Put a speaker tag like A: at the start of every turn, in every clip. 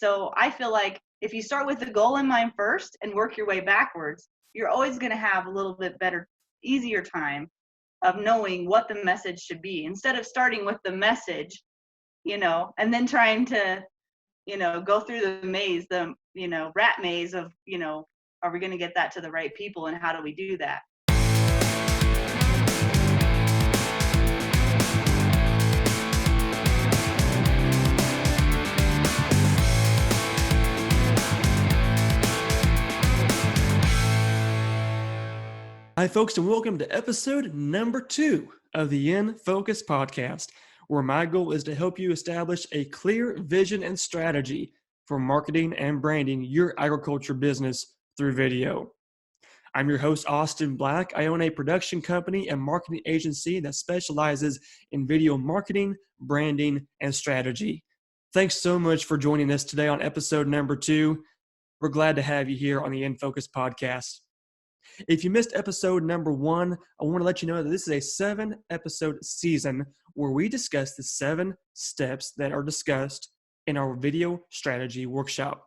A: So I feel like if you start with the goal in mind first and work your way backwards, you're always going to have a little bit better, easier time of knowing what the message should be, instead of starting with the message, and then trying to, go through the maze, the, rat maze of, are we going to get that to the right people, and how do we do that?
B: Hi, folks, and welcome to episode number 2 of the In Focus podcast, where my goal is to help you establish a clear vision and strategy for marketing and branding your agriculture business through video. I'm your host, Austin Black. I own a production company and marketing agency that specializes in video marketing, branding, and strategy. Thanks so much for joining us today on episode number 2. We're glad to have you here on the In Focus podcast. If you missed episode number 1, I want to let you know that this is a 7-episode season where we discuss the 7 steps that are discussed in our video strategy workshop.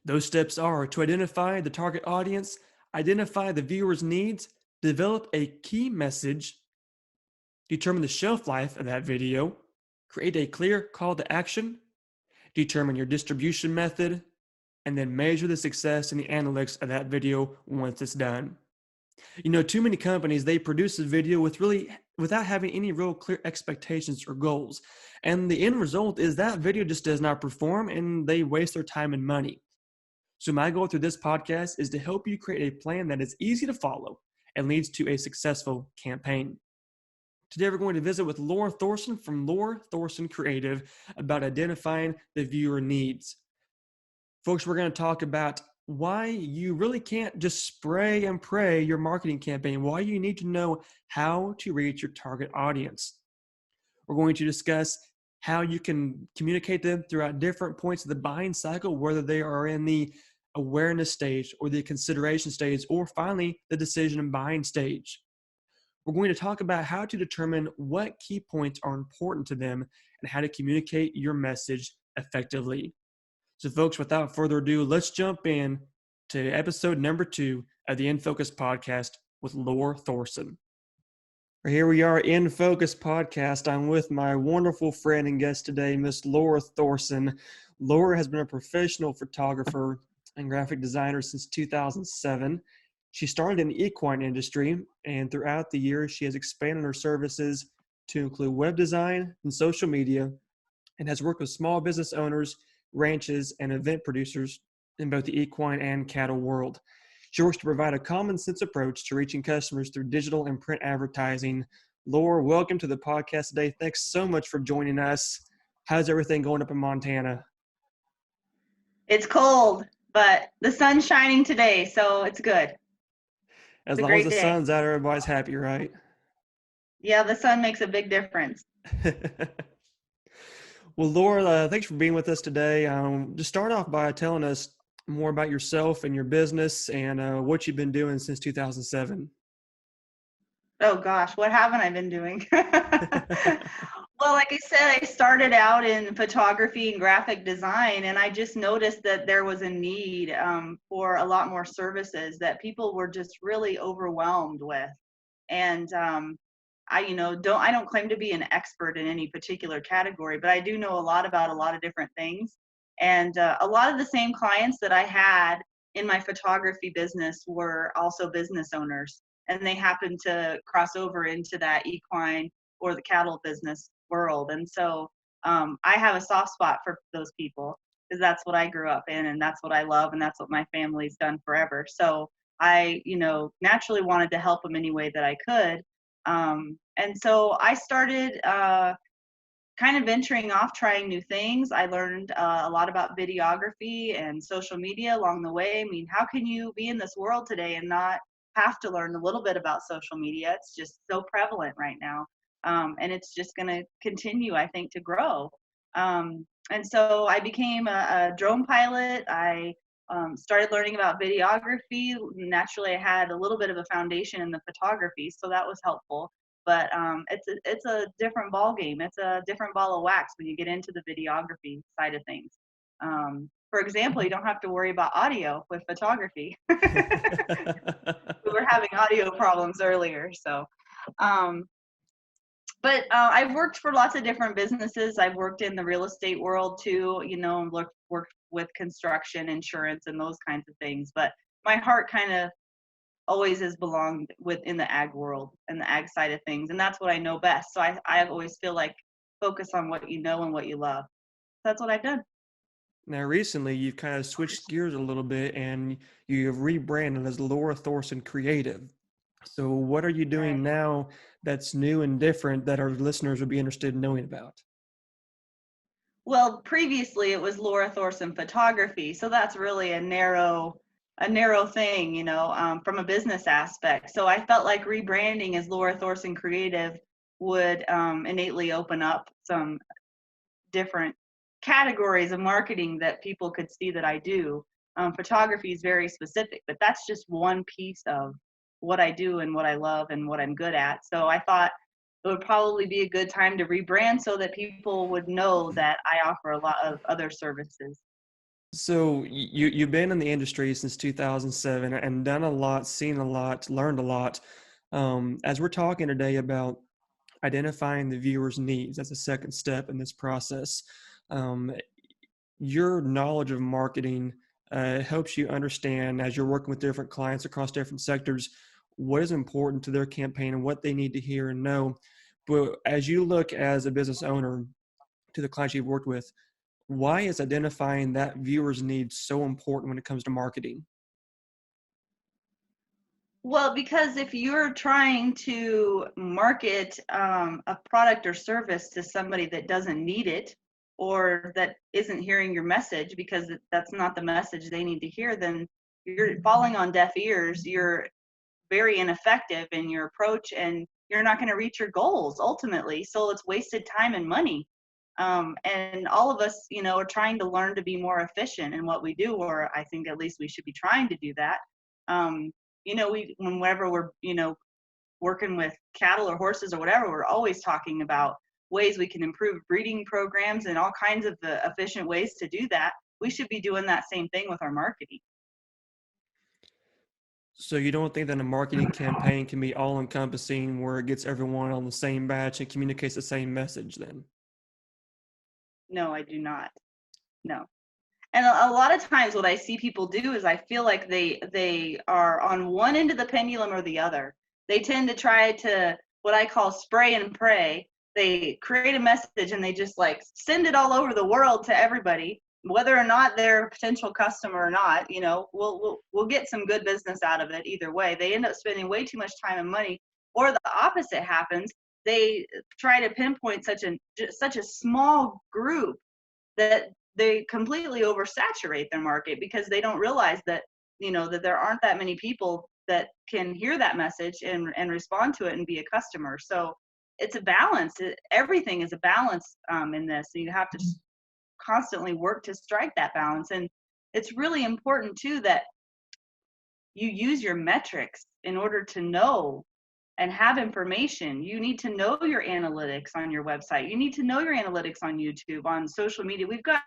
B: Those steps are to identify the target audience, identify the viewer's needs, develop a key message, determine the shelf life of that video, create a clear call to action, determine your distribution method, and then measure the success and the analytics of that video once it's done. Too many companies, they produce a video without having any real clear expectations or goals. And the end result is that video just does not perform and they waste their time and money. So my goal through this podcast is to help you create a plan that is easy to follow and leads to a successful campaign. Today we're going to visit with Lora Thorson from Lora Thorson Creative about identifying the viewer needs. Folks, we're going to talk about why you really can't just spray and pray your marketing campaign, why you need to know how to reach your target audience. We're going to discuss how you can communicate them throughout different points of the buying cycle, whether they are in the awareness stage or the consideration stage, or finally the decision and buying stage. We're going to talk about how to determine what key points are important to them and how to communicate your message effectively. So folks, without further ado, let's jump in to episode number 2 of the In Focus podcast with Lora Thorson. Here we are, In Focus podcast. I'm with my wonderful friend and guest today, Miss Lora Thorson. Lora has been a professional photographer and graphic designer since 2007. She started in the equine industry, and throughout the years, she has expanded her services to include web design and social media, and has worked with small business owners, ranches, and event producers in both the equine and cattle world. She works to provide a common sense approach to reaching customers through digital and print advertising. Lora, welcome to the podcast today. Thanks so much for joining us. How's everything going up in Montana?
A: It's cold, but the sun's shining today, so it's good.
B: As long as the sun's out, everybody's happy, right?
A: Yeah, the sun makes a big difference.
B: Well, Lora, thanks for being with us today. Just start off by telling us more about yourself and your business and what you've been doing since 2007.
A: Oh gosh, what haven't I been doing? Well, like I said, I started out in photography and graphic design, and I just noticed that there was a need for a lot more services that people were just really overwhelmed with. And I don't claim to be an expert in any particular category, but I do know a lot about a lot of different things. And a lot of the same clients that I had in my photography business were also business owners, and they happened to cross over into that equine or the cattle business world. And so I have a soft spot for those people because that's what I grew up in, and that's what I love, and that's what my family's done forever. So I, naturally wanted to help them any way that I could. And so I started kind of venturing off, trying new things. I learned a lot about videography and social media along the way. I mean, how can you be in this world today and not have to learn a little bit about social media? It's just so prevalent right now. And it's just going to continue, I think, to grow. And so I became a drone pilot. I started learning about videography. Naturally, I had a little bit of a foundation in the photography, so that was helpful. But it's a different ball game. It's a different ball of wax when you get into the videography side of things. For example, you don't have to worry about audio with photography. We were having audio problems earlier. So, um, but I've worked for lots of different businesses. I've worked in the real estate world too, worked with construction, insurance, and those kinds of things. But my heart kind of always has belonged within the ag world and the ag side of things. And that's what I know best. So I always feel like focus on what you know and what you love. That's what I've done.
B: Now, recently, you've kind of switched gears a little bit and you have rebranded as Lora Thorson Creative. So, what are you doing
A: Right.
B: now that's new and different that our listeners would be interested in knowing about?
A: Well, previously it was Laura Thorson Photography, so that's really a narrow thing, from a business aspect. So I felt like rebranding as Laura Thorson Creative would innately open up some different categories of marketing that people could see that I do. Photography is very specific, but that's just one piece of what I do and what I love and what I'm good at. So I thought it would probably be a good time to rebrand so that people would know that I offer a lot of other services.
B: So, you've been in the industry since 2007 and done a lot, seen a lot, learned a lot. As we're talking today about identifying the viewer's needs as a second step in this process, um, your knowledge of marketing helps you understand as you're working with different clients across different sectors what is important to their campaign and what they need to hear and know. But as you look as a business owner to the clients you've worked with, why is identifying that viewer's needs so important when it comes to marketing?
A: Well, because if you're trying to market a product or service to somebody that doesn't need it or that isn't hearing your message because that's not the message they need to hear, then you're falling on deaf ears. You're very ineffective in your approach and you're not going to reach your goals ultimately. So it's wasted time and money. And all of us, are trying to learn to be more efficient in what we do, or I think at least we should be trying to do that. Um, whenever we're, working with cattle or horses or whatever, we're always talking about ways we can improve breeding programs and all kinds of efficient ways to do that. We should be doing that same thing with our marketing.
B: So you don't think that a marketing campaign can be all encompassing where it gets everyone on the same batch and communicates the same message then?
A: No, I do not. No. And a lot of times what I see people do is I feel like they are on one end of the pendulum or the other. They tend to try to what I call spray and pray. They create a message and they just like send it all over the world to everybody, whether or not they're a potential customer or not. We'll get some good business out of it either way. They end up spending way too much time and money, or the opposite happens. They try to pinpoint such a small group that they completely oversaturate their market because they don't realize that that there aren't that many people that can hear that message and respond to it and be a customer. So it's a balance. Everything is a balance in this. So you have to constantly work to strike that balance. And it's really important too that you use your metrics in order to know and have information. You need to know your analytics on your website. You need to know your analytics on YouTube, on social media. We've got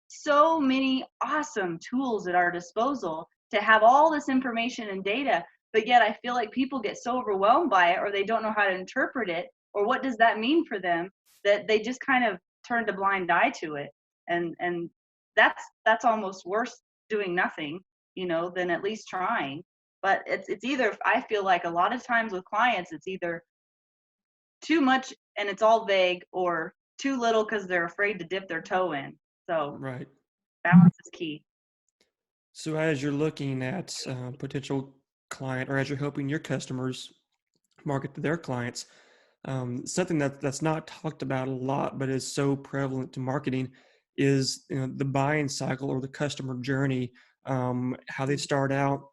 A: so many awesome tools at our disposal to have all this information and data, but yet I feel like people get so overwhelmed by it, or they don't know how to interpret it, or what does that mean for them, that they just kind of turned a blind eye to it. And that's almost worse doing nothing, than at least trying. But it's either, I feel like a lot of times with clients, it's either too much and it's all vague, or too little because they're afraid to dip their toe in. So
B: Right.
A: balance is key.
B: So as you're looking at potential client, or as you're helping your customers market to their clients, something that's not talked about a lot, but is so prevalent to marketing, is the buying cycle or the customer journey. How they start out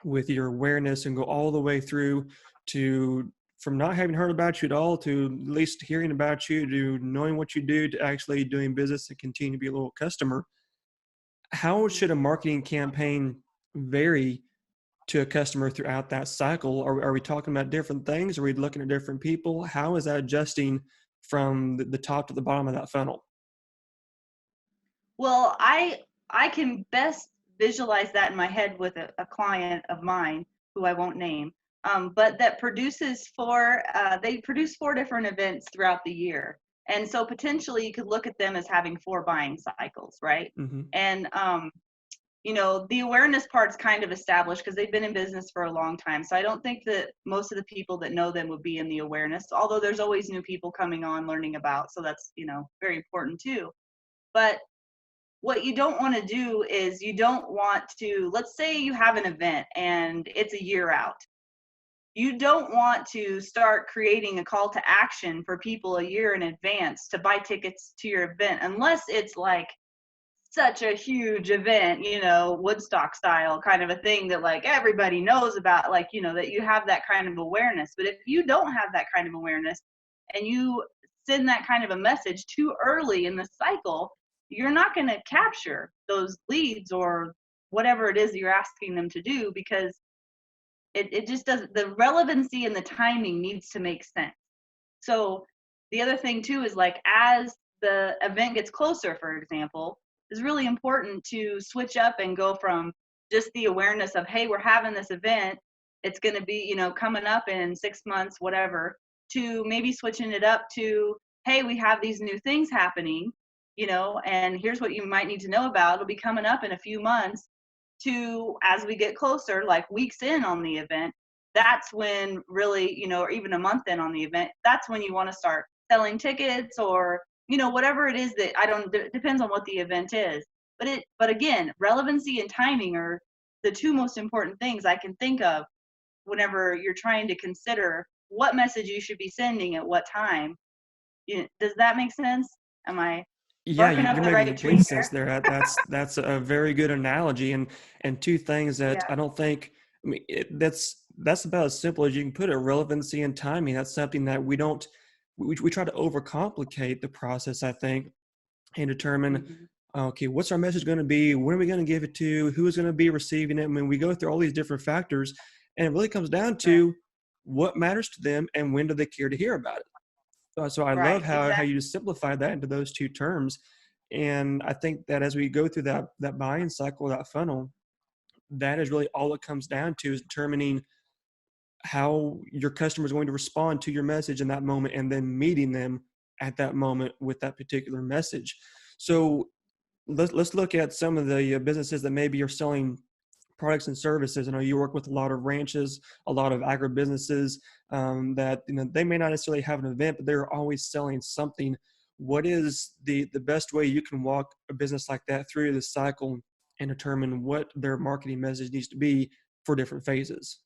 B: with your awareness and go all the way through to from not having heard about you at all to at least hearing about you to knowing what you do to actually doing business and continue to be a loyal customer. How should a marketing campaign vary to a customer throughout that cycle? Are we talking about different things? Are we looking at different people? How is that adjusting from the top to the bottom of that funnel?
A: Well, I can best visualize that in my head with a client of mine who I won't name, but that produces they produce 4 different events throughout the year. And so potentially you could look at them as having 4 buying cycles, right?
B: Mm-hmm.
A: And the awareness part's kind of established because they've been in business for a long time. So I don't think that most of the people that know them would be in the awareness, although there's always new people coming on learning about. So that's, very important too. But what you don't want to do is you don't want to, let's say you have an event and it's a year out. You don't want to start creating a call to action for people a year in advance to buy tickets to your event unless it's like such a huge event, Woodstock style kind of a thing that like everybody knows about, like, that you have that kind of awareness. But if you don't have that kind of awareness and you send that kind of a message too early in the cycle, you're not going to capture those leads or whatever it is you're asking them to do, because it just doesn't, the relevancy and the timing needs to make sense. So the other thing too is, like, as the event gets closer, for example, it's really important to switch up and go from just the awareness of, hey, we're having this event, it's going to be, coming up in 6 months, whatever, to maybe switching it up to, hey, we have these new things happening, and here's what you might need to know about. It'll be coming up in a few months. To, as we get closer, like weeks in on the event, that's when really, or even a month in on the event, that's when you want to start selling tickets, or, whatever it is that, I don't, it depends on what the event is. But again, relevancy and timing are the 2 most important things I can think of whenever you're trying to consider what message you should be sending at what time. Does that make sense? Am I
B: Yeah,
A: barking up
B: you're
A: the
B: making
A: right tree
B: complete sense
A: there?
B: there. That's a very good analogy, and 2 things that
A: Yeah.
B: I don't think. I mean, that's about as simple as you can put it. Relevancy and timing. That's something that we don't. We try to overcomplicate the process, I think, and determine,
A: Hmm.
B: okay, what's our message going to be? When are we going to give it to? Who is going to be receiving it? I mean, we go through all these different factors, and it really comes down
A: Right.
B: to what matters to them and when do they care to hear about it. So I love
A: Right.
B: how
A: Exactly.
B: you just simplified that into those 2 terms. And I think that as we go through that buying cycle, that funnel, that is really all it comes down to, is determining how your customer is going to respond to your message in that moment, and then meeting them at that moment with that particular message. So let's look at some of the businesses that maybe are selling products and services. I know you work with a lot of ranches, a lot of agribusinesses, that they may not necessarily have an event, but they're always selling something. What is the best way you can walk a business like that through the cycle and determine what their marketing message needs to be for different phases?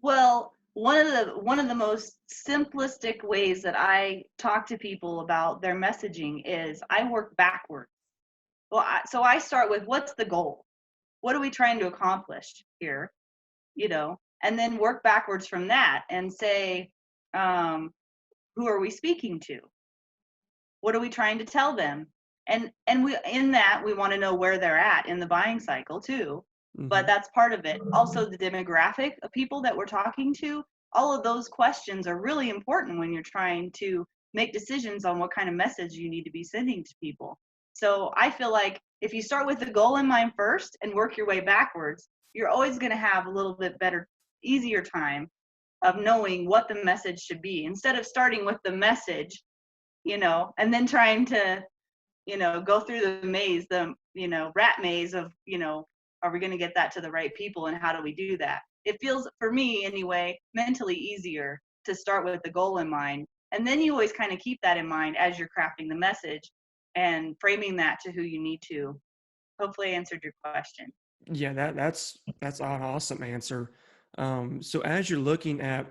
A: Well, one of the most simplistic ways that I talk to people about their messaging is I work backwards. Well, so I start with, what's the goal? What are we trying to accomplish here? And then work backwards from that and say, um, who are we speaking to? What are we trying to tell them? And we, in that, we want to know where they're at in the buying cycle too. But
B: Hmm.
A: that's part of it. Also, the demographic of people that we're talking to, all of those questions are really important when you're trying to make decisions on what kind of message you need to be sending to people. So I feel like if you start with the goal in mind first and work your way backwards, you're always going to have a little bit better, easier time of knowing what the message should be, instead of starting with the message, and then trying to, go through the maze, the, rat maze of, are we going to get that to the right people, and how do we do that? It feels, for me anyway, mentally easier to start with the goal in mind. And then you always kind of keep that in mind as you're crafting the message and framing that to who you need to. Hopefully I answered your question.
B: Yeah, that's an awesome answer. So as you're looking at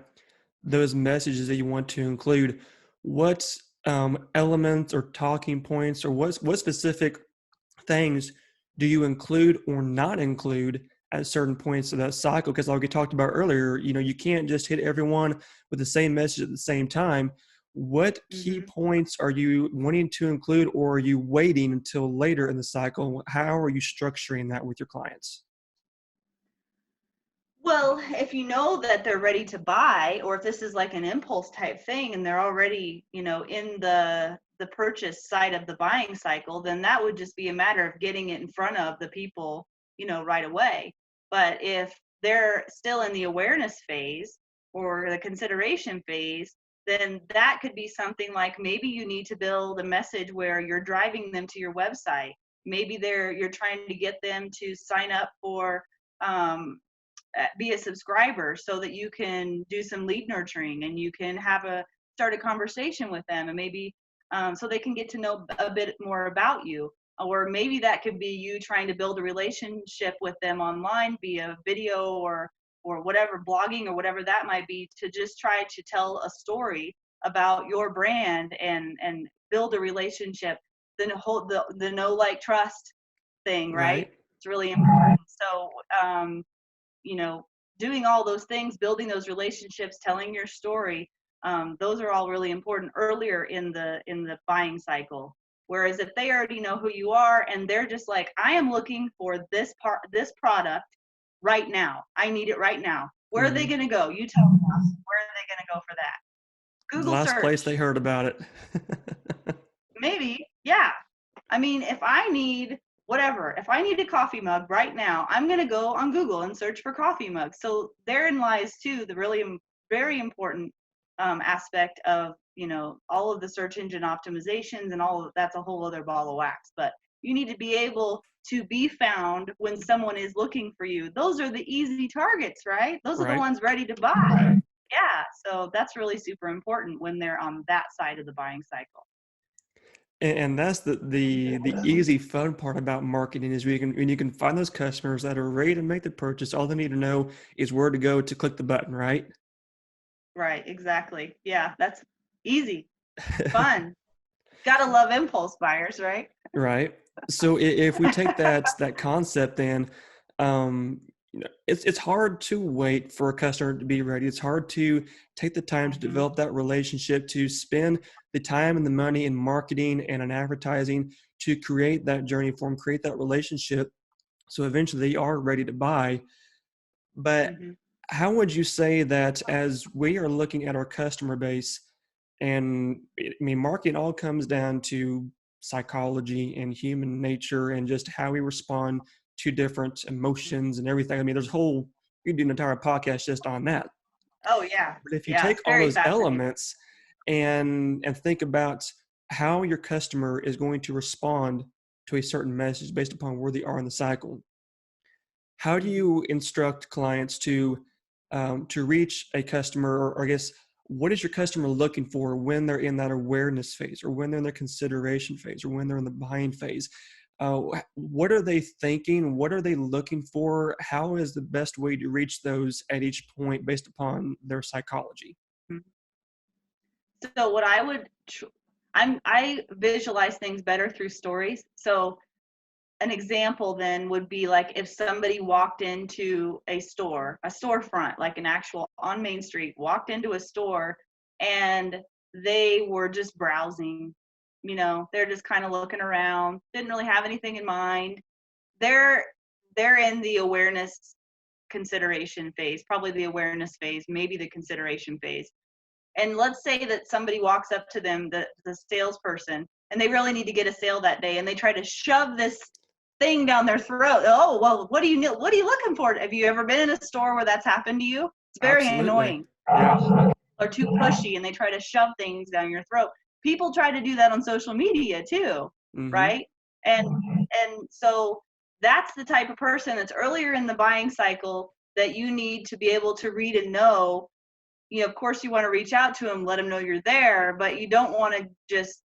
B: those messages that you want to include, what elements or talking points, or what specific things do you include or not include at certain points of that cycle? Because like we talked about earlier, you can't just hit everyone with the same message at the same time. What key
A: Hmm.
B: points are you wanting to include, or are you waiting until later in the cycle? How are you structuring that with your clients?
A: Well, if you know that they're ready to buy, or if this is like an impulse type thing and they're already, in the purchase side of the buying cycle, then that would just be a matter of getting it in front of the people, right away. But if they're still in the awareness phase or the consideration phase, then that could be something like maybe you need to build a message where you're driving them to your website. Maybe you're trying to get them to sign up for be a subscriber so that you can do some lead nurturing and you can start a conversation with them, and maybe so they can get to know a bit more about you. Or maybe that could be you trying to build a relationship with them online via video or whatever, blogging or whatever that might be, to just try to tell a story about your brand and build a relationship. Then the know, like, trust thing, right? It's really important. So doing all those things, building those relationships, telling your story, those are all really important earlier in the buying cycle. Whereas if they already know who you are and they're just like, I am looking for this product right now, I need it right now, where are they going to go? You tell them. Where are they going to go for that? Google
B: the last
A: search.
B: place they heard about it.
A: Maybe, yeah. I mean, if I need a coffee mug right now, I'm going to go on Google and search for coffee mugs. So therein lies too the really very important aspect of all of the search engine optimizations and all of that's a whole other ball of wax. But you need to be able to be found when someone is looking for you. Those are the easy targets, right? Those are the ones ready to buy. Yeah, so that's really super important when they're on that side of the buying cycle.
B: And that's the easy, fun part about marketing is when you can find those customers that are ready to make the purchase. All they need to know is where to go to click the button, right?
A: Right, exactly. Yeah, that's easy, fun. Gotta love impulse buyers, right?
B: Right. So if we take that concept, then it's hard to wait for a customer to be ready. It's hard to take the time to develop that relationship, to spend the time and the money in marketing and in advertising to create that journey for them, create that relationship, so eventually they are ready to buy. But how would you say that as we are looking at our customer base, and I mean, marketing all comes down to psychology and human nature and just how we respond to different emotions and everything. I mean, you can do an entire podcast just on that.
A: Oh yeah.
B: But if you
A: Yeah,
B: take
A: it's
B: all
A: very
B: those
A: fascinating.
B: elements and think about how your customer is going to respond to a certain message based upon where they are in the cycle, how do you instruct clients to reach a customer, or I guess, what is your customer looking for when they're in that awareness phase, or when they're in the consideration phase, or when they're in the buying phase? What are they thinking? What are they looking for? How is the best way to reach those at each point based upon their psychology?
A: So what I visualize things better through stories. So an example then would be like if somebody walked into a storefront, like an actual on Main Street, walked into a store and they were just browsing, they're just kind of looking around, didn't really have anything in mind. They're in the awareness consideration phase, probably the awareness phase, maybe the consideration phase. And let's say that somebody walks up to them, the salesperson, and they really need to get a sale that day, and they try to shove this thing down their throat. Oh, well, what are you looking for? Have you ever been in a store where that's happened to you? It's very annoying.
B: Yeah.
A: Or too pushy, and they try to shove things down your throat. People try to do that on social media too, right? And so that's the type of person that's earlier in the buying cycle that you need to be able to read and know. Of course you want to reach out to them, let them know you're there, but you don't want to just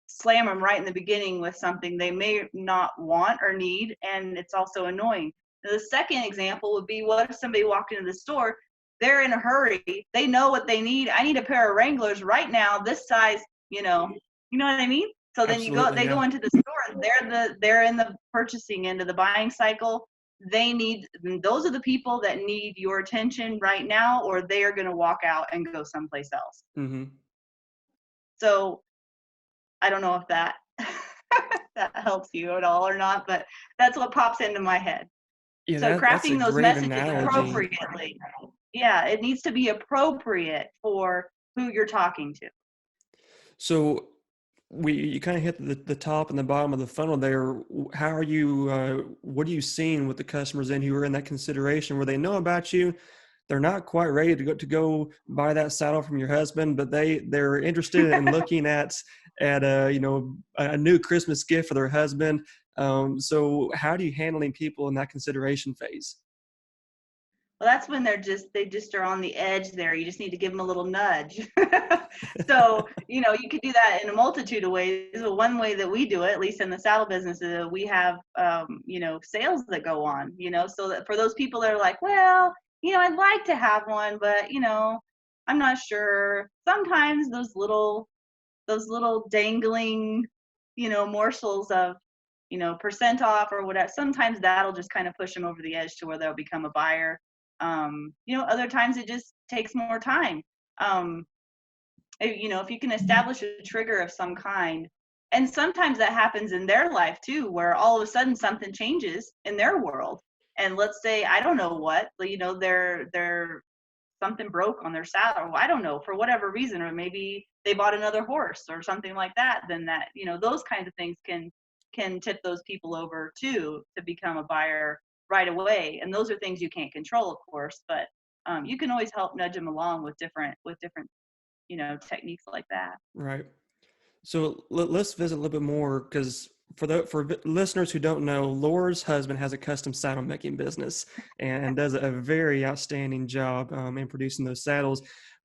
A: slam them right in the beginning with something they may not want or need, and it's also annoying. Now, the second example would be, what if somebody walked into the store, they're in a hurry, they know what they need. I need a pair of Wranglers right now, this size, you know what I mean? So then they go into the store, and they're in the purchasing end of the buying cycle. Those are the people that need your attention right now, or they are going to walk out and go someplace else. So I don't know if that that helps you at all or not, but that's what pops into my head.
B: Yeah,
A: so crafting those messages
B: analogy.
A: Appropriately. Yeah, it needs to be appropriate for who you're talking to.
B: So you kind of hit the top and the bottom of the funnel there. How are you, what are you seeing with the customers in who are in that consideration where they know about you? They're not quite ready to go buy that saddle from your husband, but they're interested in looking at a new Christmas gift for their husband. So how do you handling people in that consideration phase?
A: Well, that's when they just are on the edge there. You just need to give them a little nudge. So, you could do that in a multitude of ways. But one way that we do it, at least in the saddle business, is we have, sales that go on, so that for those people that are like, well, I'd like to have one, but, I'm not sure. Sometimes those little dangling, morsels of, percent off or whatever, sometimes that'll just kind of push them over the edge to where they'll become a buyer. Other times it just takes more time. If you can establish a trigger of some kind, and sometimes that happens in their life too, where all of a sudden something changes in their world. And let's say, I don't know what, they're something broke on their saddle. I don't know, for whatever reason, or maybe they bought another horse or something like that. Then that, those kinds of things can tip those people over too to become a buyer right away. And those are things you can't control, of course, but you can always help nudge them along with different techniques like that.
B: Right. So let's visit a little bit more because for listeners who don't know, Laura's husband has a custom saddle making business and does a very outstanding job in producing those saddles.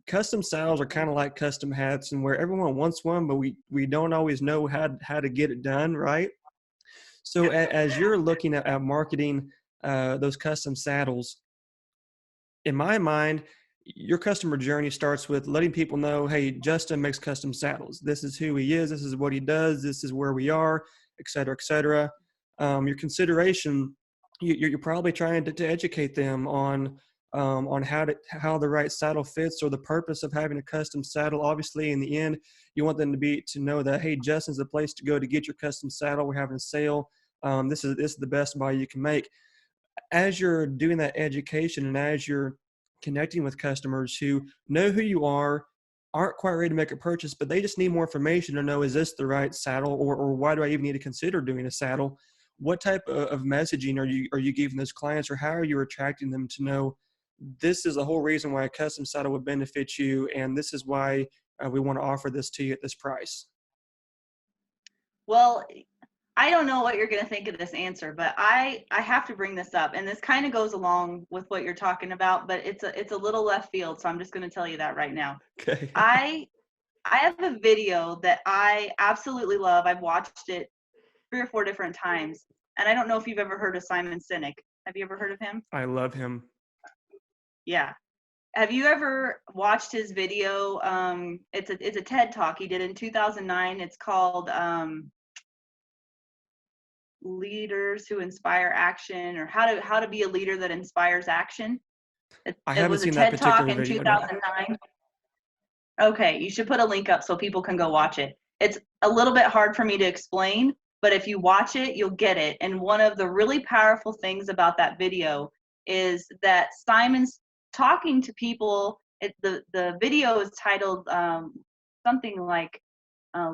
B: Custom saddles are kind of like custom hats, and where everyone wants one, but we don't always know how to get it done right. So as you're looking at marketing those custom saddles, in my mind, your customer journey starts with letting people know, hey, Justin makes custom saddles. This is who he is. This is what he does. This is where we are, et cetera, et cetera. Your consideration, you're probably trying to educate them on how the right saddle fits or the purpose of having a custom saddle. Obviously, in the end, you want them to know that, hey, Justin's the place to go to get your custom saddle. We're having a sale. This is the best buy you can make. As you're doing that education and as you're connecting with customers who know who you are, aren't quite ready to make a purchase, but they just need more information to know, is this the right saddle, or why do I even need to consider doing a saddle? What type of messaging are you giving those clients, or how are you attracting them to know this is the whole reason why a custom saddle would benefit you, and this is why we want to offer this to you at this price?
A: Well, I don't know what you're going to think of this answer, but I have to bring this up, and this kind of goes along with what you're talking about, but it's a little left field, so I'm just going to tell you that right now.
B: Okay.
A: I have a video that I absolutely love. I've watched it 3 or 4 different times, and I don't know if you've ever heard of Simon Sinek. Have you ever heard of him?
B: I love him.
A: Yeah. Have you ever watched his video? It's a TED Talk he did in 2009. It's called Leaders Who Inspire Action, or how to be a leader that inspires action.
B: I
A: It
B: haven't
A: was a
B: seen that
A: TED Talk
B: particular
A: in
B: video. No.
A: 2009. Okay, you should put a link up so people can go watch it. It's a little bit hard for me to explain, but if you watch it, you'll get it. And one of the really powerful things about that video is that Simon's talking to people. The video is titled something like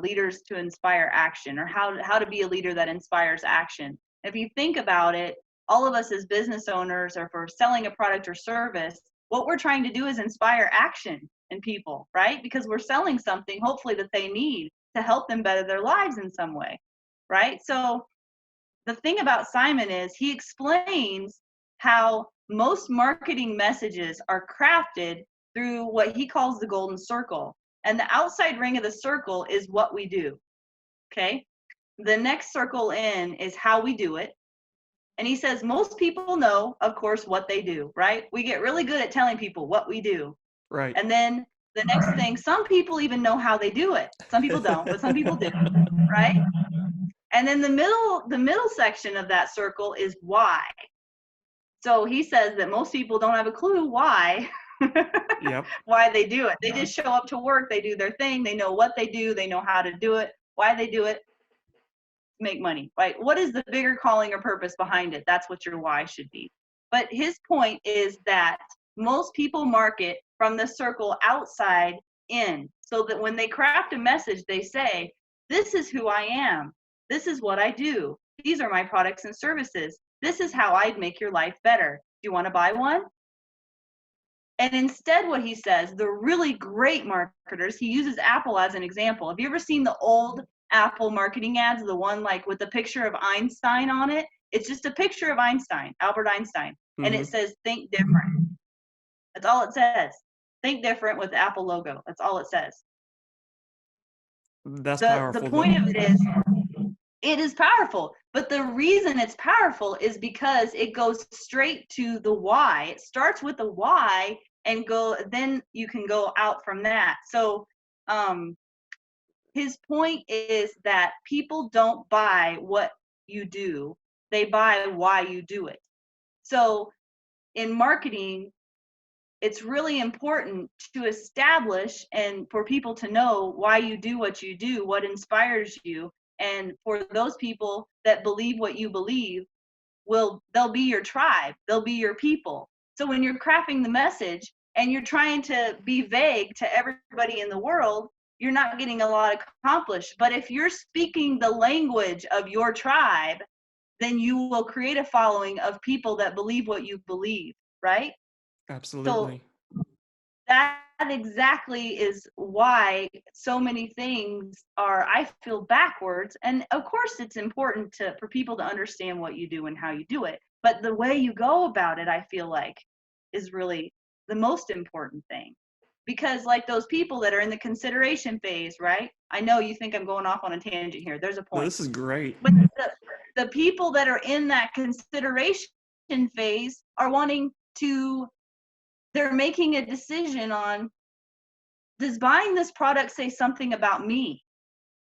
A: Leaders to Inspire Action, or how to be a leader that inspires action. If you think about it, all of us as business owners, or for selling a product or service, what we're trying to do is inspire action in people, right? Because we're selling something hopefully that they need to help them better their lives in some way, right? So the thing about Simon is he explains how most marketing messages are crafted through what he calls the golden circle. And the outside ring of the circle is what we do, okay? The next circle in is how we do it. And he says most people know, of course, what they do, right? We get really good at telling people what we do.
B: Right.
A: And then the next thing, some people even know how they do it. Some people don't, but some people do, right? And then the middle section of that circle is why. So he says that most people don't have a clue why
B: Yep.
A: why they do it. They just show up to work, they do their thing, they know what they do, they know how to do it, why they do it, make money, right? What is the bigger calling or purpose behind it? That's what your why should be. But his point is that most people market from the circle outside in, so that when they craft a message, they say, This is who I am. This is what I do. These are my products and services. This is how I'd make your life better. Do you want to buy one? And instead, what he says, the really great marketers, he uses Apple as an example. Have you ever seen the old Apple marketing ads, the one like with the picture of Einstein on it? It's just a picture of Einstein, Albert Einstein, and it says, think different. That's all it says. Think different with the Apple logo. That's all it says.
B: That's
A: The
B: powerful.
A: point of it is, it is powerful, but the reason it's powerful is because it goes straight to the why. It starts with the why and then you can go out from that. So his point is that people don't buy what you do, they buy why you do it. So in marketing, it's really important to establish and for people to know why you do what you do, what inspires you. And for those people that believe what you believe, they'll be your tribe, they'll be your people. So when you're crafting the message and you're trying to be vague to everybody in the world, you're not getting a lot accomplished. But if you're speaking the language of your tribe, then you will create a following of people that believe what you believe, right?
B: Absolutely.
A: So that exactly is why so many things are, I feel, backwards. And of course it's important for people to understand what you do and how you do it, but the way you go about it, I feel like, is really the most important thing. Because like those people that are in the consideration phase, right? I know you think I'm going off on a tangent here. There's a
B: No,
A: point.
B: this is great.
A: But the people that are in that consideration phase are they're making a decision on, does buying this product say something about me?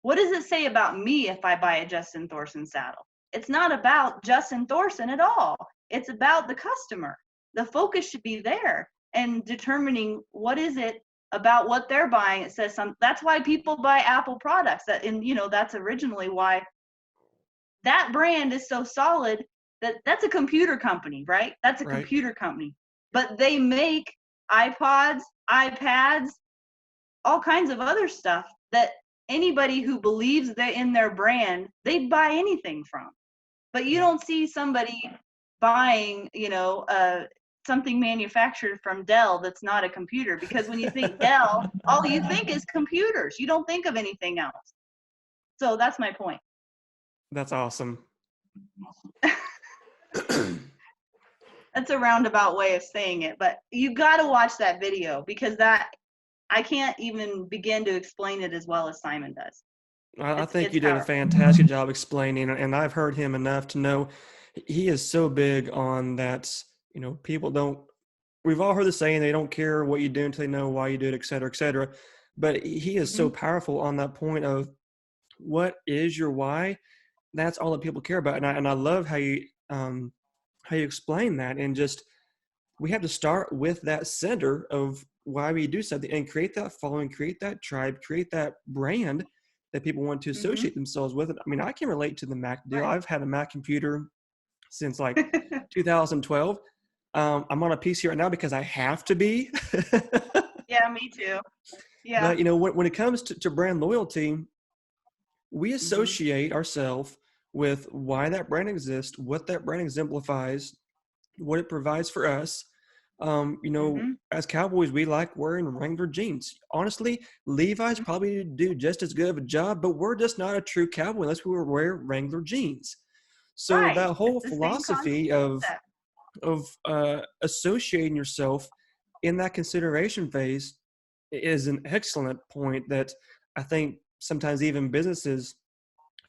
A: What does it say about me if I buy a Justin Thorson saddle? It's not about Justin Thorson at all. It's about the customer. The focus should be there and determining what is it about what they're buying. It says something. That's why people buy Apple products. That's originally why that brand is so solid. That's a computer company, right? That's a
B: Right.
A: computer company. But they make iPods, iPads, all kinds of other stuff that anybody who believes they're in their brand, they'd buy anything from. But you don't see somebody buying, something manufactured from Dell that's not a computer, because when you think Dell, all you think is computers. You don't think of anything else. So that's my point.
B: That's awesome.
A: That's a roundabout way of saying it, but you got to watch that video, because I can't even begin to explain it as well as Simon does.
B: I think
A: It's
B: you did a
A: powerful.
B: fantastic job explaining, and I've heard him enough to know he is so big on that. People don't, we've all heard the saying, they don't care what you do until they know why you do it, et cetera, et cetera. But he is so powerful on that point of what is your why. That's all that people care about. And I love how you explain that. And just, we have to start with that center of why we do something and create that following, create that tribe, create that brand that people want to associate themselves with. I mean, I can relate to the Mac deal.
A: Right.
B: I've had a Mac computer since like 2012. I'm on a PC right now because I have to be.
A: Yeah, me too. Yeah.
B: But when it comes to brand loyalty, we associate ourselves with why that brand exists, what that brand exemplifies, what it provides for us. As cowboys, we like wearing Wrangler jeans. Honestly, Levi's probably do just as good of a job, but we're just not a true cowboy unless we wear Wrangler jeans. So
A: Right.
B: that whole
A: It's the same
B: philosophy
A: concept.
B: of associating yourself in that consideration phase is an excellent point that I think sometimes even businesses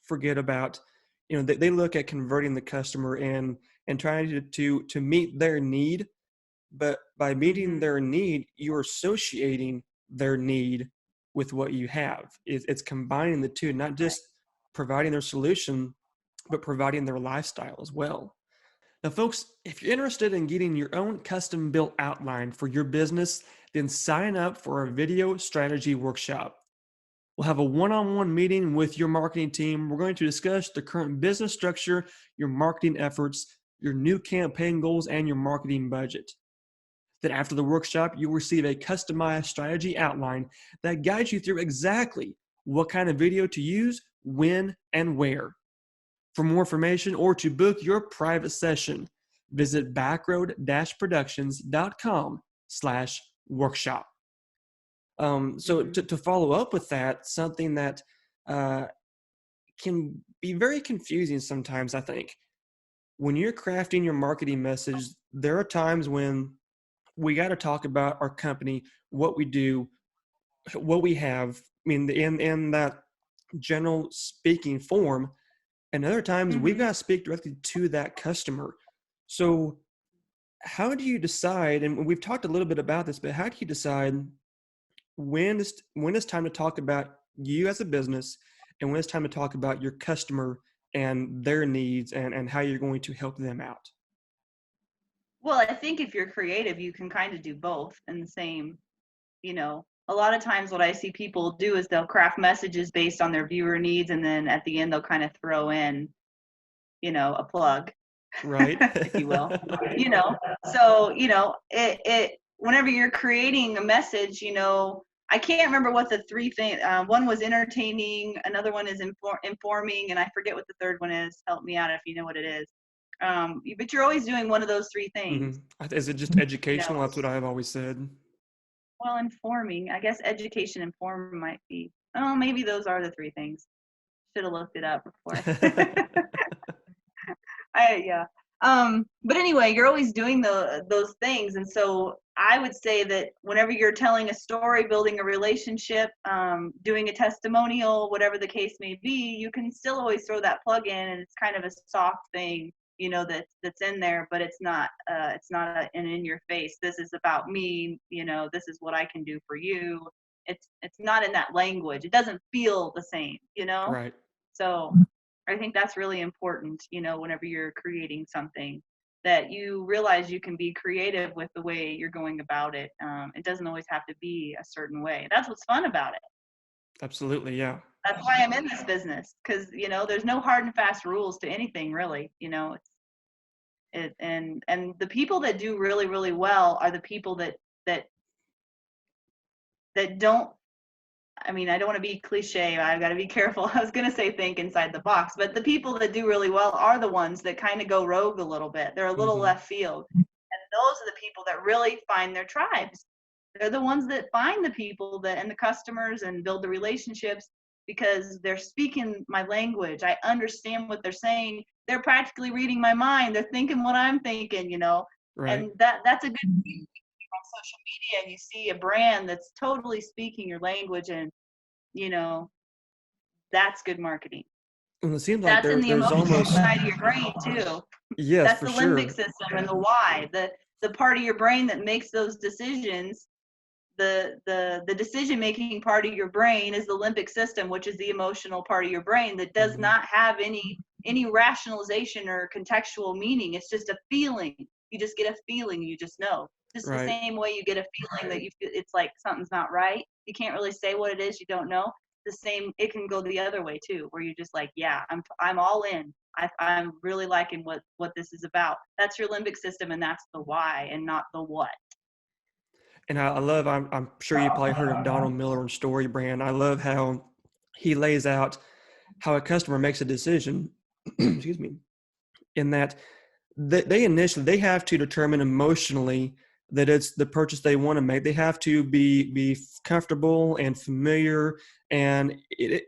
B: forget about. They look at converting the customer and trying to meet their need, but by meeting their need, you're associating their need with what you have. It's combining the two, not just providing their solution, but providing their lifestyle as well. Now, folks, if you're interested in getting your own custom built outline for your business, then sign up for our video strategy workshop. We'll have a one-on-one meeting with your marketing team. We're going to discuss the current business structure, your marketing efforts, your new campaign goals, and your marketing budget. Then after the workshop, you'll receive a customized strategy outline that guides you through exactly what kind of video to use, when, and where. For more information or to book your private session, visit backroad-productions.com/workshop. So to follow up with that, something that can be very confusing sometimes, I think. When you're crafting your marketing message, there are times when we got to talk about our company, what we do, what we have, I mean, in that general speaking form. And other times we've got to speak directly to that customer. So how do you decide, and we've talked a little bit about this, but how do you decide when it's time to talk about you as a business and when it's time to talk about your customer and their needs and how you're going to help them out?
A: Well, I think if you're creative, you can kind of do both in the same, a lot of times what I see people do is they'll craft messages based on their viewer needs, and then at the end they'll kind of throw in, a plug,
B: Right.
A: if you will. So, whenever you're creating a message, I can't remember what the three things, one was entertaining, another one is informing, and I forget what the third one is. Help me out if you know what it is. But you're always doing one of those three things.
B: Is it just educational? That's what I've always said.
A: Well, informing, I guess education, inform might be. Oh, maybe those are the three things. Should have looked it up before. Yeah. But anyway, you're always doing those things, and so I would say that whenever you're telling a story, building a relationship, doing a testimonial, whatever the case may be, you can still always throw that plug in, and it's kind of a soft thing, that's in there, but it's not an in your face. This is about me. This is what I can do for you. It's not in that language. It doesn't feel the same.
B: Right.
A: So I think that's really important, whenever you're creating something, that you realize you can be creative with the way you're going about it. It doesn't always have to be a certain way. That's what's fun about it.
B: Absolutely, yeah.
A: That's why I'm in this business, because, there's no hard and fast rules to anything, really. And the people that do really, really well are the people that don't, I mean, I don't want to be cliche. I've got to be careful. I was going to say think inside the box, but the people that do really well are the ones that kind of go rogue a little bit. They're a little left field. And those are the people that really find their tribes. They're the ones that find the people and the customers and build the relationships, because they're speaking my language. I understand what they're saying. They're practically reading my mind. They're thinking what I'm thinking,
B: Right.
A: and that's a good thing. On social media and you see a brand that's totally speaking your language, and that's good marketing.
B: And it seems like
A: That's in the
B: there's
A: emotional
B: almost,
A: side of your brain too.
B: yes,
A: That's
B: for
A: the limbic
B: sure.
A: system and the why, the part of your brain that makes those decisions. The decision making part of your brain is the limbic system, which is the emotional part of your brain that does not have any rationalization or contextual meaning. It's just a feeling. You just get a feeling. You just know. Just the
B: Right.
A: same way you get a feeling that you feel it's like something's not right. You can't really say what it is. You don't know. The same. It can go the other way too, where you're just like, yeah, I'm all in. I'm really liking what this is about. That's your limbic system, and that's the why, and not the what.
B: And I love, I'm sure you probably heard of Donald Miller and Story Brand. I love how he lays out how a customer makes a decision, excuse me, in that they have to determine emotionally that it's the purchase they want to make. They have to be comfortable and familiar, and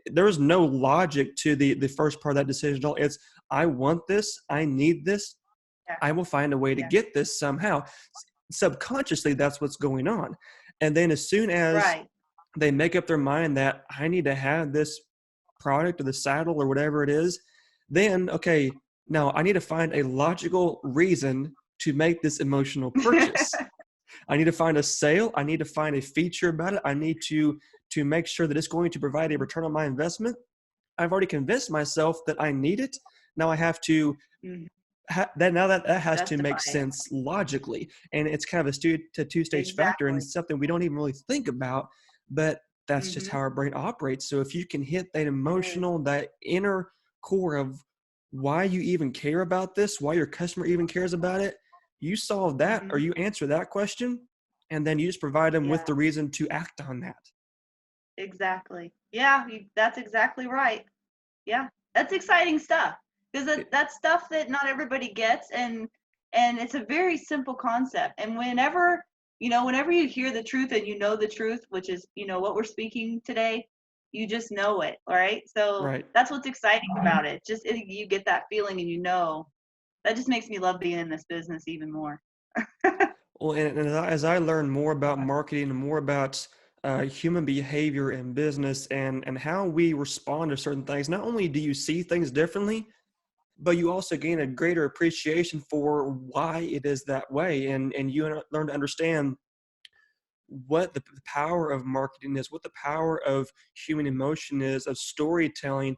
B: there's no logic to the first part of that decision at all. It's, I want this, I need this, I will find a way to get this somehow. Subconsciously, that's what's going on. And then as soon as they make up their mind that I need to have this product or the saddle or whatever it is, then, okay, now I need to find a logical reason to make this emotional purchase. I need to find a sale. I need to find a feature about it. I need to make sure that it's going to provide a return on my investment. I've already convinced myself that I need it. Now I have to that has to make sense logically, and it's kind of a two-stage factor, and something we don't even really think about, but that's just how our brain operates. So if you can hit that emotional, that inner core of why you even care about this, why your customer even cares about it, you solve that, or you answer that question, and then you just provide them with the reason to act on that.
A: Exactly. Yeah, that's exactly right. Yeah, that's exciting stuff because that's stuff that not everybody gets, and it's a very simple concept. And whenever you hear the truth and you know the truth, which is what we're speaking today, you just know it, all right? So
B: Right.
A: that's what's exciting about it. You get that feeling, and that just makes me love being in this business even more.
B: Well, and as I learn more about marketing and more about human behavior in business and how we respond to certain things, not only do you see things differently, but you also gain a greater appreciation for why it is that way, and you learn to understand what the power of marketing is, what the power of human emotion is, of storytelling,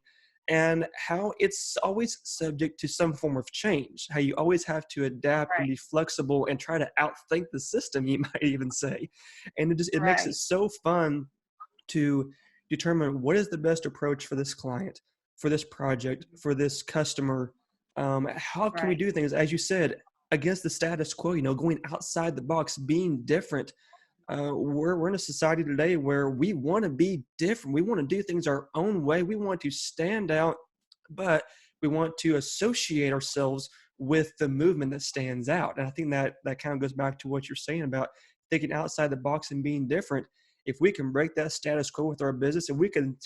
B: and how it's always subject to some form of change, how you always have to adapt and
A: Right,
B: be flexible and try to outthink the system, you might even say. And it makes it
A: right,
B: so fun to determine what is the best approach for this client, for this project, for this customer. How can we
A: right,
B: do things, as you said, against the status quo, going outside the box, being different. We're in a society today where we want to be different. We want to do things our own way. We want to stand out, but we want to associate ourselves with the movement that stands out. And I think that kind of goes back to what you're saying about thinking outside the box and being different. If we can break that status quo with our business, and we can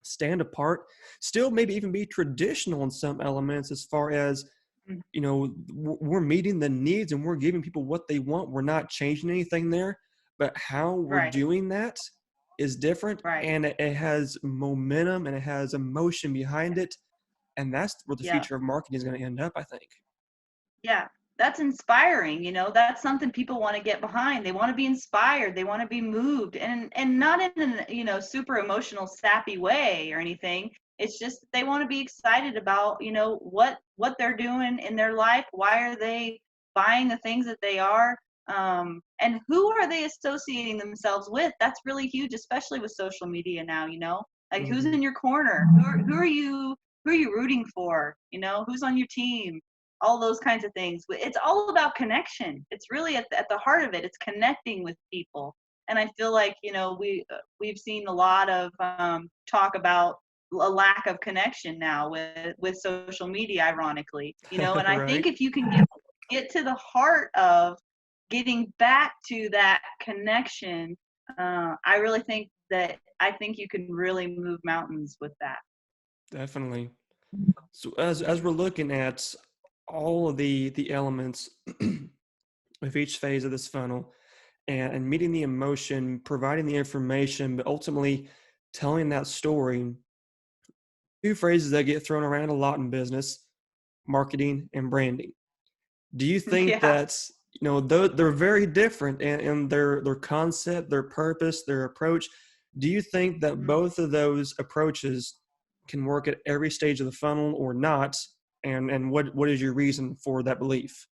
B: stand apart, still maybe even be traditional in some elements, as far as
A: mm,
B: we're meeting the needs and we're giving people what they want. We're not changing anything there, but how we're
A: right,
B: doing that is different,
A: right.
B: and it has momentum and it has emotion behind it. And that's where the
A: Yeah.
B: future of marketing is going to end up, I think.
A: Yeah, that's inspiring. That's something people want to get behind. They want to be inspired. They want to be moved, and not in super emotional, sappy way or anything. It's just that they want to be excited about what they're doing in their life. Why are they buying the things that they are? And who are they associating themselves with? That's really huge, especially with social media now. Like who's
B: Hmm.
A: in your corner? Who are you rooting for? Who's on your team? All those kinds of things. It's all about connection. It's really at the heart of it. It's connecting with people. And I feel like we've seen a lot of talk about a lack of connection now with social media, ironically. And I think
B: Right.
A: if you can get to the heart of getting back to that connection, I think you can really move mountains with that.
B: Definitely. So as we're looking at all of the elements of each phase of this funnel, and meeting the emotion, providing the information, but ultimately telling that story, two phrases that get thrown around a lot in business: marketing and branding. Do you think
A: Yeah.
B: that they're very different in their concept, their purpose, their approach? Do you think that
A: Mhm.
B: both of those approaches can work at every stage of the funnel or not? And what is your reason for that belief?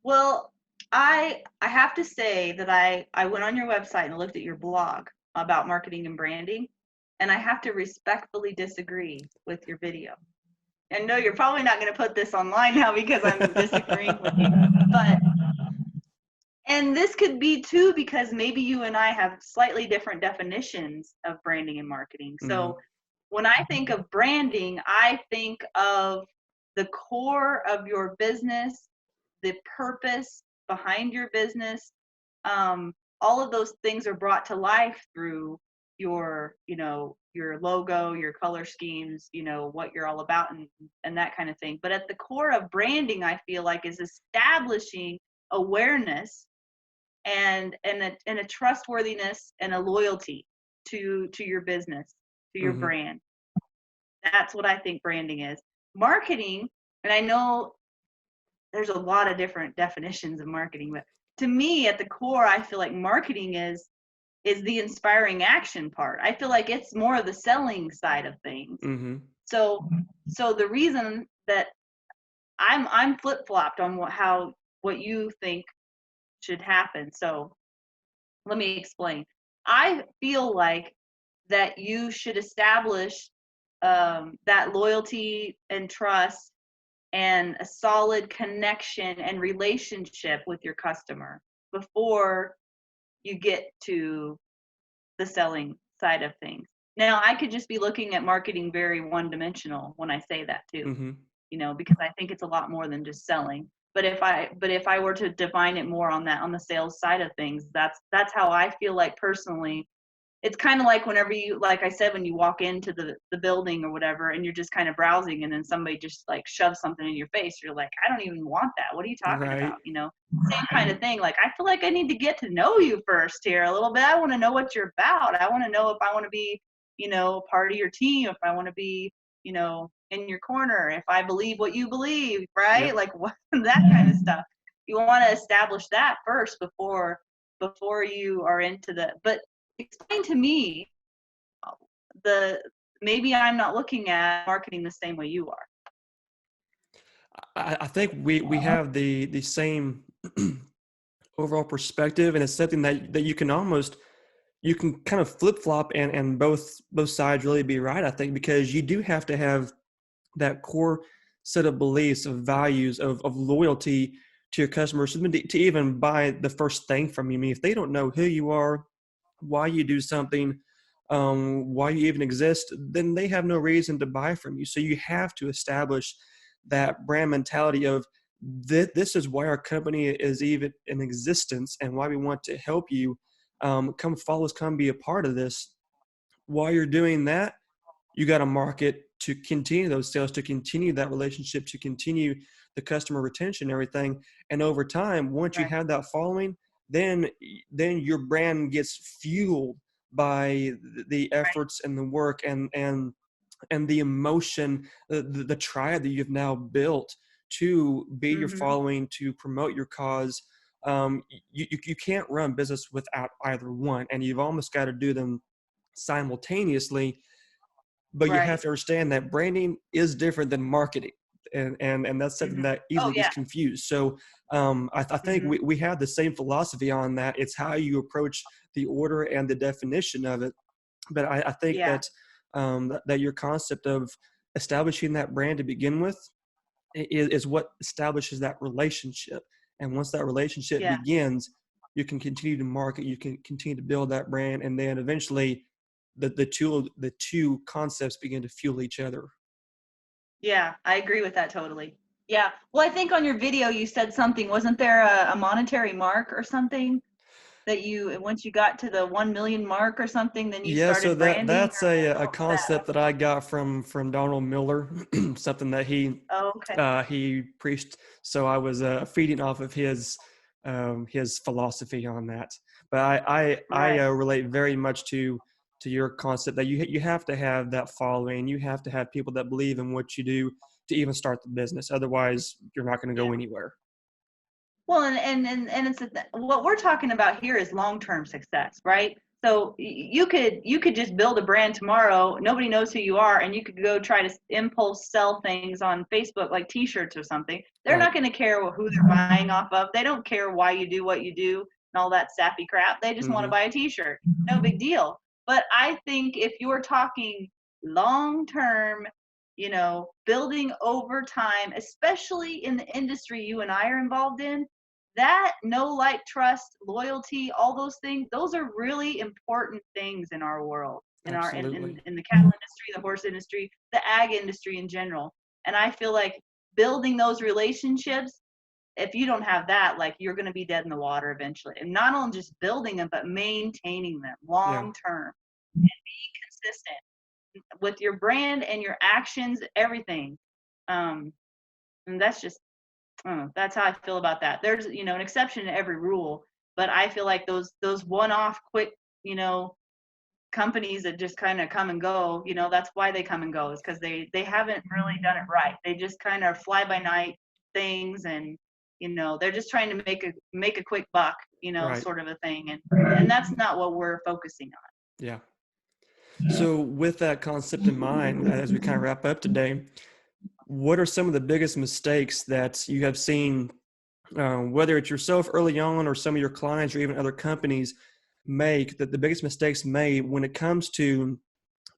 A: Well, I have to say that I went on your website and looked at your blog about marketing and branding, and I have to respectfully disagree with your video. And no, you're probably not going to put this online now because I'm disagreeing with you. But and this could be too because maybe you and I have slightly different definitions of branding and marketing.
B: Hmm.
A: So when I think of branding, I think of the core of your business, the purpose behind your business. All of those things are brought to life through your logo, your color schemes, what you're all about, and that kind of thing. But at the core of branding, I feel like, is establishing awareness and a trustworthiness and a loyalty to your business, to your
B: Hmm.
A: brand. That's what I think branding is. Marketing, and I know there's a lot of different definitions of marketing, but to me, at the core, I feel like marketing is the inspiring action part. I feel like it's more of the selling side of things.
B: Hmm.
A: So the reason that I'm flip-flopped on what you think should happen. So let me explain. I feel like that you should establish that loyalty and trust and a solid connection and relationship with your customer before you get to the selling side of things. Now, I could just be looking at marketing very one-dimensional when I say that too,
B: Mm-hmm.
A: because I think it's a lot more than just selling. But if I were to define it more on the sales side of things, that's how I feel like personally. It's kind of like whenever you, like I said, when you walk into the building or whatever, and you're just kind of browsing, and then somebody just like shoves something in your face. You're like, I don't even want that. What are you talking
B: Right.
A: about? Same kind of thing. Like, I feel like I need to get to know you first here a little bit. I want to know what you're about. I want to know if I want to be, part of your team, if I want to be, in your corner, if I believe what you believe, right?
B: Yep.
A: Like what, that kind of stuff. You want to establish that first before you are into but explain to me the maybe I'm not looking at marketing the same way you are.
B: I think we have the same overall perspective, and it's something that you can kind of flip flop and both sides really be right. I think because you do have to have that core set of beliefs, of values, of loyalty to your customers to even buy the first thing from you. I mean, if they don't know who you are, why you do something, why you even exist, then they have no reason to buy from you. So you have to establish that brand mentality of this is why our company is even in existence and why we want to help you. Come follow us, come be a part of this. While you're doing that, you got to market to continue those sales, to continue that relationship, to continue the customer retention, everything. And over time, once you
A: Right.
B: have that following, then your brand gets fueled by the
A: Right.
B: efforts and the work and the emotion, the tribe that you've now built to be your
A: Mhm.
B: following, to promote your cause. You can't run business without either one, and you've almost got to do them simultaneously. But you have
A: Right.
B: to understand that branding is different than marketing, and that's something
A: Mhm.
B: that
A: Oh,
B: easily gets
A: yeah.
B: confused. So I think
A: Mhm.
B: we have the same philosophy on that. It's how you approach the order and the definition of it. But I think
A: Yeah.
B: that your concept of establishing that brand to begin with is what establishes that relationship. And once that relationship
A: Yeah.
B: begins, you can continue to market, you can continue to build that brand, and then eventually the two concepts begin to fuel each other.
A: Yeah, I agree with that totally. Yeah. Well, I think on your video you said something. Wasn't there a monetary mark or something that you, once you got to the 1 million mark or something, then you
B: Yeah, so
A: started branding,
B: that's
A: or
B: a
A: what was that?
B: concept that I got from Donald Miller, something that
A: Oh, okay.
B: he preached. So I was feeding off of his philosophy on that. But I
A: Right.
B: relate very much to your concept that you have to have that following. You have to have people that believe in what you do to even start the business. Otherwise, you're not going to
A: Yeah.
B: go anywhere.
A: Well, and it's what we're talking about here is long-term success, right? So you could just build a brand tomorrow. Nobody knows who you are, and you could go try to impulse sell things on Facebook, like T-shirts or something. They're
B: Right.
A: not going to care who they're buying off of. They don't care why you do what you do and all that sappy crap. They just want to
B: Mm-hmm.
A: buy a T-shirt. No big deal. But I think if you're talking long-term, building over time, especially in the industry you and I are involved in, that know, like, trust, loyalty, all those things, those are really important things in our world, in our
B: Absolutely.
A: in the cattle industry, the horse industry, the ag industry in general. And I feel like building those relationships, if you don't have that, like, you're going to be dead in the water eventually. And not only just building them, but maintaining them
B: Yeah.
A: long term and being consistent with your brand and your actions, everything. um and that's just, that's how I feel about that. There's, an exception to every rule, but I feel like those one-off quick, you know, companies that just kind of come and go, that's why they come and go, is because they haven't really done it right. They just kind of fly by night things, and they're just trying to make a quick buck,
B: Right.
A: sort of a thing, and that's not what we're focusing on.
B: Yeah. So with that concept in mind, as we kind of wrap up today, what are some of the biggest mistakes that you have seen, whether it's yourself early on or some of your clients or even other companies make, that the biggest mistakes made when it comes to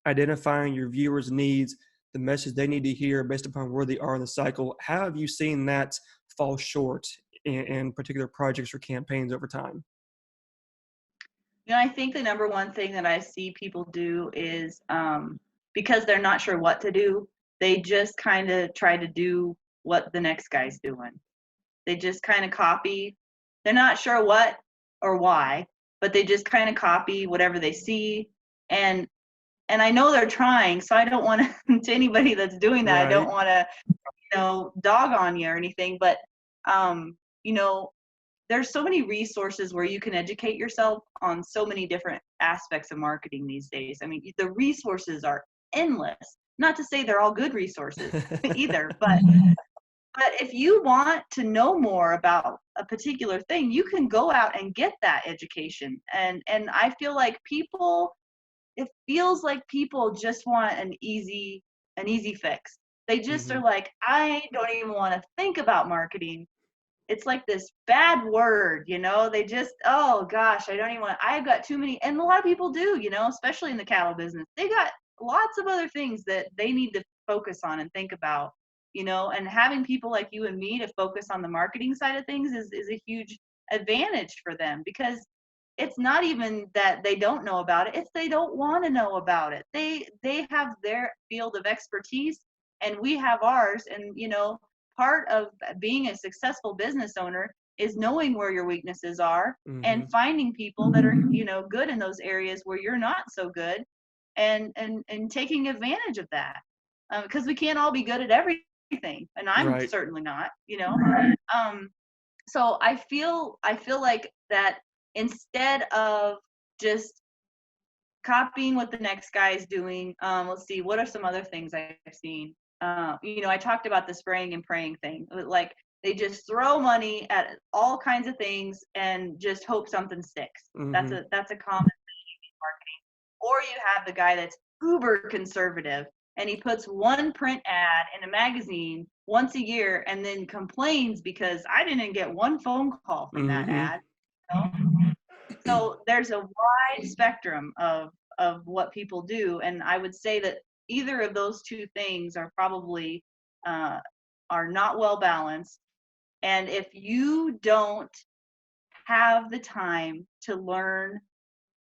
B: identifying your viewers' needs, the message they need to hear based upon where they are in the cycle? How have you seen that fall short in particular projects or campaigns over time?
A: I think the number one thing that I see people do is because they're not sure what to do, they just kind of try to do what the next guy's doing. They just kind of copy. They're not sure what or why, but they just kind of copy whatever they see. And I know they're trying, so I don't want to anybody that's doing that, I don't
B: Right.
A: want to, dog on you or anything, but you know, there's so many resources where you can educate yourself on so many different aspects of marketing these days. I mean, the resources are endless. Not to say they're all good resources either, but if you want to know more about a particular thing, you can go out and get that education. And I feel like it feels like people just want an easy fix. They just
B: Hmm.
A: are like, I don't even want to think about marketing. It's like this bad word, they just, oh gosh, I don't even want, I've got too many. And a lot of people do, especially in the cattle business, they got lots of other things that they need to focus on and think about, and having people like you and me to focus on the marketing side of things is a huge advantage for them, because it's not even that they don't know about it, it's they don't want to know about it. They have their field of expertise and we have ours. And part of being a successful business owner is knowing where your weaknesses are and
B: Hmm.
A: finding people that are good in those areas where you're not so good, and taking advantage of that, because we can't all be good at everything, and I'm
B: Right.
A: certainly not. um so I feel like that instead of just copying what the next guy is doing. Let's see, what are some other things I've seen? I talked about the spraying and praying thing. Like they just throw money at all kinds of things and just hope something sticks. That's
B: Hmm.
A: a common marketing. Or you have the guy that's uber conservative and he puts one print ad in a magazine once a year and then complains because I didn't get one phone call from that
B: Hmm.
A: ad. So there's a wide spectrum of what people do, and I would say that either of those two things are probably uh, are not well balanced. And if you don't have the time to learn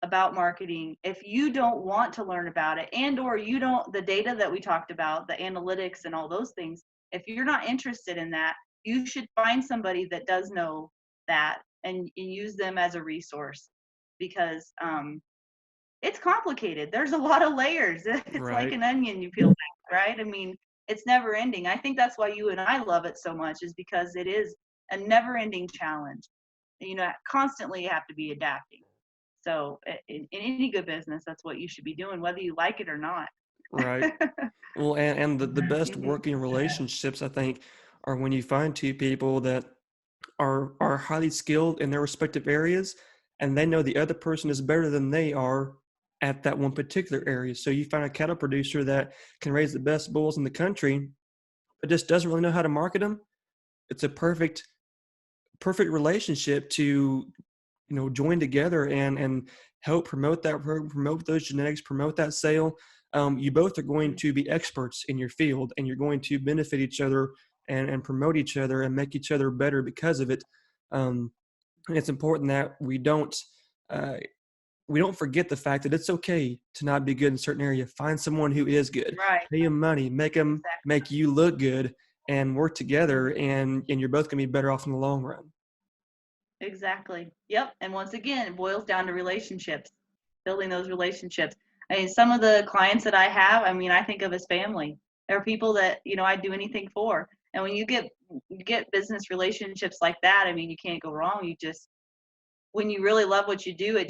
A: about marketing, if you don't want to learn about it, and or you don't, the data that we talked about, the analytics and all those things, if you're not interested in that, you should find somebody that does know that, and use them as a resource, because it's complicated. There's a lot of layers. It's like
B: Right.
A: an onion you peel back, right? I mean, it's never ending. I think that's why you and I love it so much, is because it is a never ending challenge. Constantly you have to be adapting. So in any good business, that's what you should be doing, whether you like it or not.
B: Right. Well, and the best
A: Mhm.
B: working relationships, I think, are when you find two people that are highly skilled in their respective areas, and they know the other person is better than they are at that one particular area. So you find a cattle producer that can raise the best bulls in the country, but just doesn't really know how to market them. It's a perfect relationship to join together and help promote promote those genetics, promote that sale. You both are going
A: Mhm.
B: to be experts in your field, and you're going to benefit each other and promote each other and make each other better because of it. And it's important that uh, we don't forget the fact that it's okay to not be good in a certain area. Find someone who is good,
A: Right.
B: pay them money, make them
A: Exactly.
B: make you look good, and work together,
A: Mhm.
B: and you're both going to be better off in the long run.
A: Exactly. Yep. And once again, it boils down to relationships, building those relationships. I mean, some of the clients that I have, I mean, I think of as family. There are people that, I'd do anything for. And when you get business relationships like that, I mean, you can't go wrong. When you really love what you do, it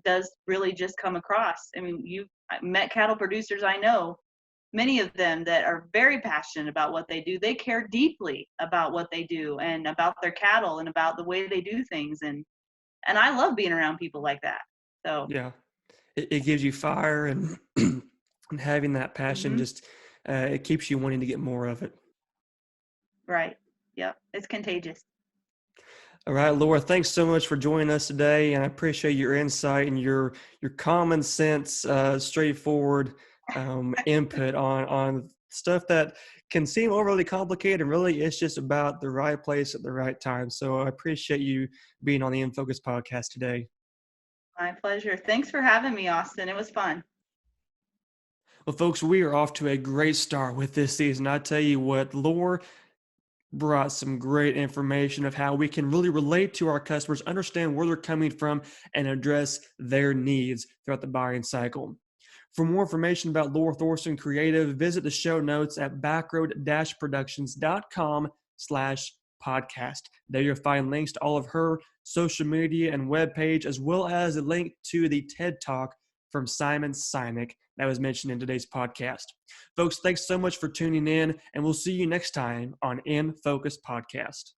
A: does really just come across. I mean, I met cattle producers I know, many of them that are very passionate about what they do. They care deeply about what they do and about their cattle and about the way they do things. And I love being around people like that. So,
B: Yeah, it gives you fire, and and having that passion
A: mhm,
B: just it keeps you wanting to get more of it.
A: right. Yep. It's contagious.
B: All right, Laura, thanks so much for joining us today, and I appreciate your insight and your common sense, straightforward input on stuff that can seem overly complicated, and really it's just about the right place at the right time. So I appreciate you being on the InFocus podcast today.
A: My pleasure. Thanks for having me, Austin. It was fun.
B: Well, folks, we are off to a great start with this season. I tell you what, Lore brought some great information of how we can really relate to our customers, understand where they're coming from, and address their needs throughout the buying cycle. For more information about Laura Thorson Creative, visit the show notes at backroad-productions.com/podcast. There you'll find links to all of her social media and webpage, as well as a link to the TED Talk from Simon Sinek that was mentioned in today's podcast. Folks, thanks so much for tuning in, and we'll see you next time on In Focus Podcast.